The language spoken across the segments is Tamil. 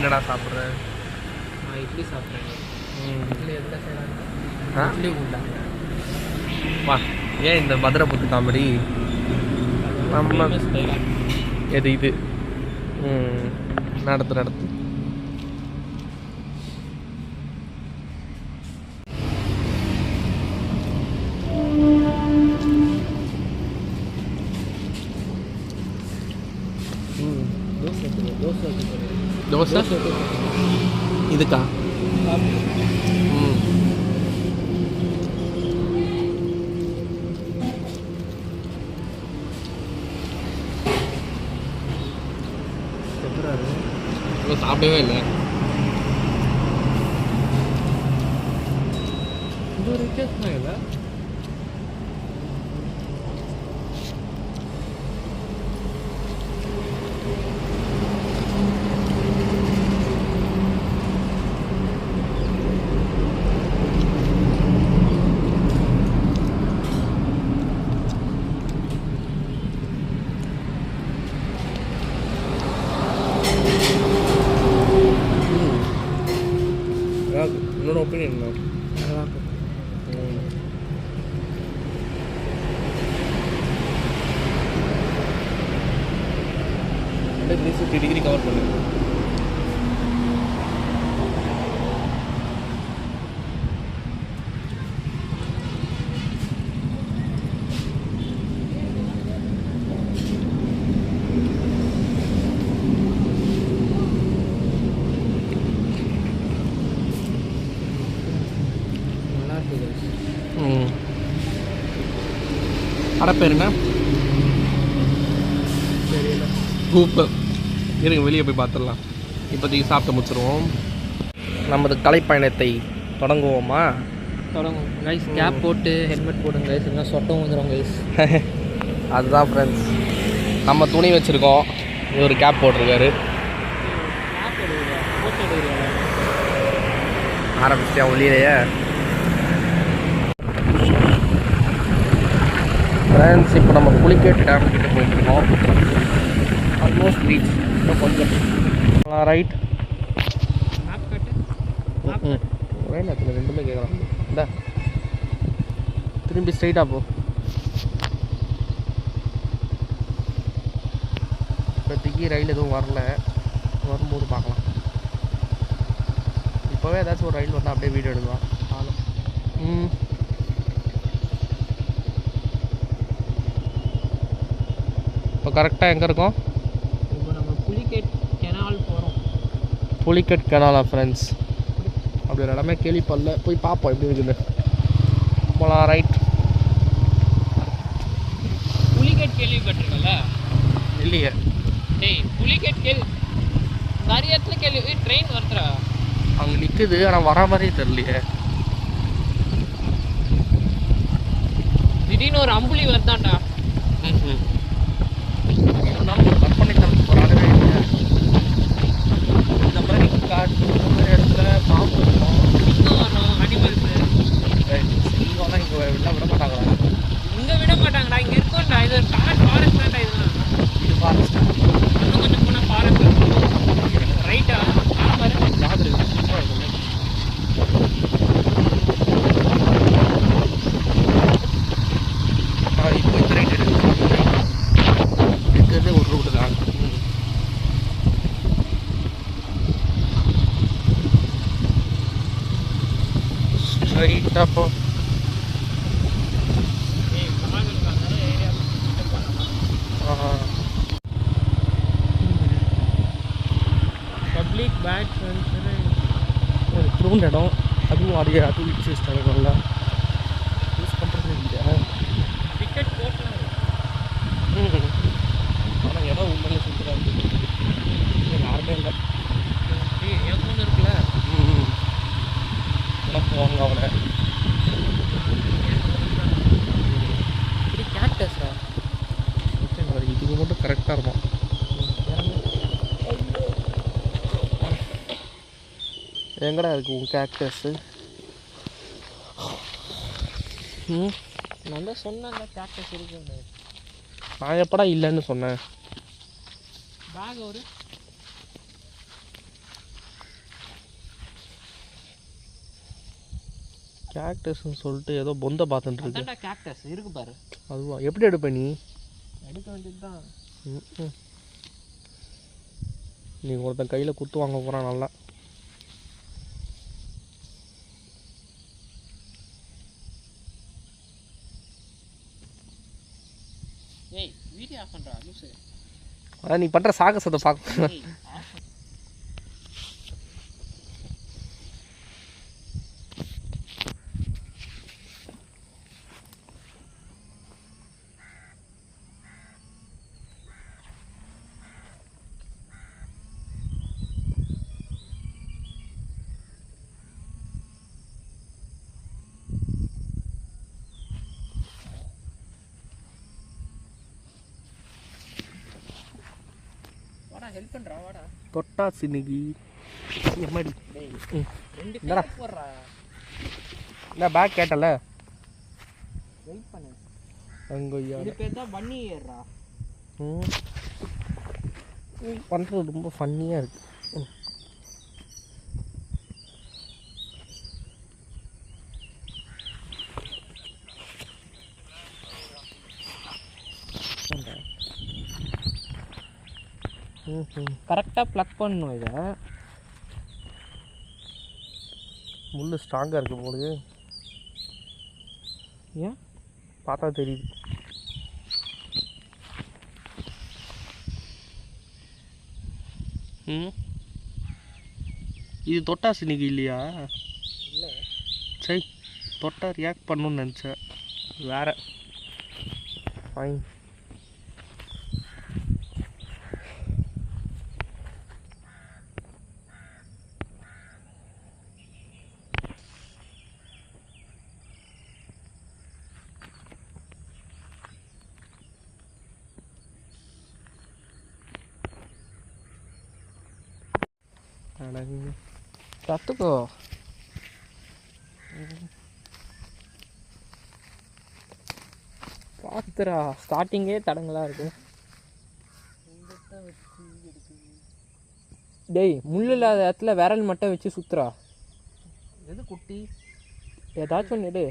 என்னடா சாப்பிட்ற? நான் இட்லி சாப்பிட்றேன். இட்லி எதில் செய்யறாங்க? இட்லி உண்டா? வா, ஏன் இந்த மதுரை புத்து காமெடி? நம்ம எது இது? நடத்து நடத்து. தோசை இதுக்கா? சாப்பிடவே இல்லை. இது ஒரு வித்தியாசமா இல்லை. என்னோட ஒப்பீனியன் தான். நல்லா 360 டிகிரி கவர் பண்ணு. கடை பேர் என்ன? சூப்பர். இருங்க வெளியே போய் பார்த்துடலாம். இப்போதைக்கு சாப்பிட்டு முடிச்சிருவோம். நமது கலைப்பயணத்தை தொடங்குவோமா? தொடங்கும் கைஸ். கேப் போட்டு ஹெல்மெட் போடுங்க கைஸ், இல்லைன்னா சொட்டம் வந்துடும் கைஸ். அதுதான் ஃப்ரெண்ட்ஸ், நம்ம துணி வச்சுருக்கோம். இவர் கேப் போட்டிருக்காரு. ஆரம்பிச்சிட்டியா ஒளியிலையே? ஃப்ரெண்ட்ஸ், இப்போ நம்ம புலிகேட் டேம் கிட்ட போயிட்டுருக்கோம். Almost reach. இன்னும் கொஞ்சம் ரைட். வேணாத்துல ரெண்டுமே கேட்கலாம். இந்த திரும்பி ஸ்ட்ரைட்டாக போ. இப்போதைக்கு ரயில் எதுவும் வரல, வரும்போது பார்க்கலாம். இப்போவே ஏதாச்சும் ஒரு ரயில் வந்தால் அப்படியே வீடியோ எடுக்கலாம். இப்போ கரெக்டாக எங்கே இருக்கோம்? இப்போ நம்ம புலிகேட் கெனால் போகிறோம். புலிகேட் கெனாலா ஃப்ரெண்ட்ஸ்? அப்படி ஒரு இடமே கேள்விப்படல, போய் பார்ப்போம் எப்படி இருக்குது. போகலாம். ரைட். புலிகேட் கேள்விப்பட்டிருக்கல? இல்லையே. டேய், புலிகேட் நிறைய இடத்துல கேள்வி. ட்ரெயின் வருதுடா அங்கே நிற்குது, ஆனால் வர மாதிரியே தெரியலையே. திடீர்னு ஒரு அம்புலி வருதாண்டா. கற்பனை தரத்து போகிறாங்கவே இல்லை. இந்த மாதிரி காட்டு இடத்துல பாம்பு இருக்கும், சிங்கம் வரும், அனிமல்ஸு. சிங்கம்லாம் இங்கே விட மாட்டாங்களா? இங்கே விட மாட்டாங்கடா, இங்கே இருக்கும்டா. இது ஒரு ஃபாரஸ்ட் தான்டா. இதெல்லாம் இது ஃபாரஸ்ட். இன்னும் கொஞ்சம் போனால் ஃபாரஸ்ட் இருக்கும். ரைட்டா பாரு, ஜாதர் சூப்பராக இருக்கும். இப்போ இந்த ரைட் இருக்கிறது ஒரு ரூட்டு தான். ஸ்ட்ரைட்டாக போ. பப்ளிக் பேட் ஒரு க்ரௌண்ட் இடம், அதுவும் அதே அது யூஸ் பண்ணுறதுல யூஸ் பண்ணுறது இல்லையா? டிக்கெட் போட்டு. ஆனால் இடம் உண்மையிலே சூப்பராக இருக்குது. யாருமே இல்லை. என் ஃபோன் இருக்குல்ல, உனக்கு வாங்க அவனை. இப்படி கேக்டஸா? இதுக்கு மட்டும் கரெக்டாக இருக்கும். எங்கடா இருக்குது உன் கேக்டஸு? நான் தான் சொன்னேன் கேக்டஸ் இருக்குன்னு. நான் எப்படா இல்லைன்னு சொன்னேன்? பேக் ஒரு கேக்டஸ்ன்னு சொல்லிட்டு ஏதோ பொந்த பார்த்துட்டு இருக்கு. அதான்டா கேக்டஸ் இருக்கு பாரு. அதுவா? எப்படி எடுப்ப நீ? எடுக்க வேண்டியது தான். நீ ஒருத்தன் கையில் குத்து வாங்க போகிறான் நல்லா. ஏய் வீடியோ ஆஃப் பண்ணுறா லூசு. அதான் நீ பண்ணுற சாகசத்தை பார்க்க. ஹெல்ப் பண்றா வாடா. தொட்டா சினிகி எம்மாடி. ரெண்டு பேர் போறா. நான் பேக் கேட்டல. வெயிட் பண்ணு. அங்கய்யா இது பேர் தான் பன்னி ஏறா. பண்ணுறது ரொம்ப ஃபன்னியாக இருக்கு. கரெக்டாக ப்ளக் பண்ணணும். இதை முள் ஸ்ட்ராங்காக இருக்கு போது. ஏன் பார்த்தா தெரியுது. இது தொட்டா சினிக்கு இல்லையா? இல்லை சரி, தொட்டா ரியாக்ட் பண்ணணும்னு நினச்சேன். வேற ஃபைன். கற்றுக்கோ. பார்த்துரா ஸ்டார்டிங்கே தடங்களாக இருக்கு. டேய் முள் இல்லாத இடத்துல விரல் மட்டும் வச்சு சுற்றுறா. எது குட்டி? ஏதாச்சும் ஒன்று எடு.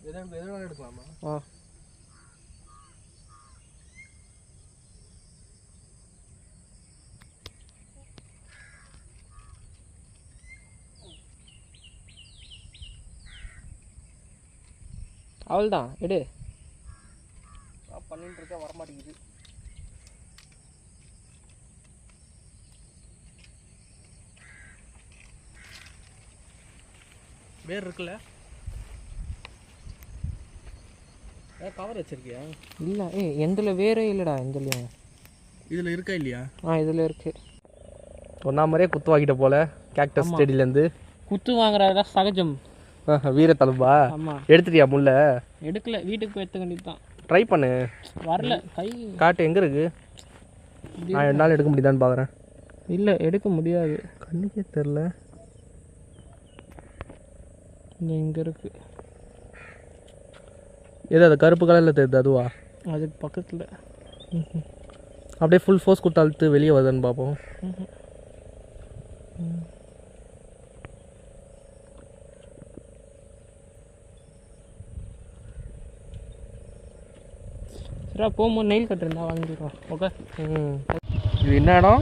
எதோட எடுக்கலாமா? ஆ அவள்தான் எடு. பண்ணிட்டு இருக்க வரமாட்டேங்குது. வேர் இருக்குல்ல? கவர் வச்சிருக்கியா? இல்லை எந்தில் வேறே இல்லைடா. எந்திலையும் இதில் இருக்கா இல்லையா? இதில் இருக்கு. ஒன்றா மாதிரியே குத்து வாங்கிட்ட போல கேக்டஸ் செடியிலேருந்து. குத்து வாங்குறதா சகஜம். வீர தழும்பா? ஆமாம். எடுத்துட்டியா முள்ள? எடுக்கல, வீட்டுக்கு போய் எடுத்துக்க வேண்டியது தான். ட்ரை பண்ணு. வரல கை காட்டு. எங்கே இருக்கு? நான் 2 நாள் எடுக்க முடியுதான்னு பார்க்குறேன். இல்லை எடுக்க முடியாது. கண்ணுக்கே தெரில. இங்கே இருக்கு. எது அது கருப்பு கலரில் தெரியுது? அதுவா? அதுக்கு பக்கத்தில். அப்படியே ஃபுல் ஃபோர்ஸ் கொடுத்து அழுத்து வெளியே வருதுன்னு பார்ப்போம். சரிடா போகும்போது நெயில் கட் இருந்தால் வாங்கிடுவா. ஓகே. இது என்ன இடம்?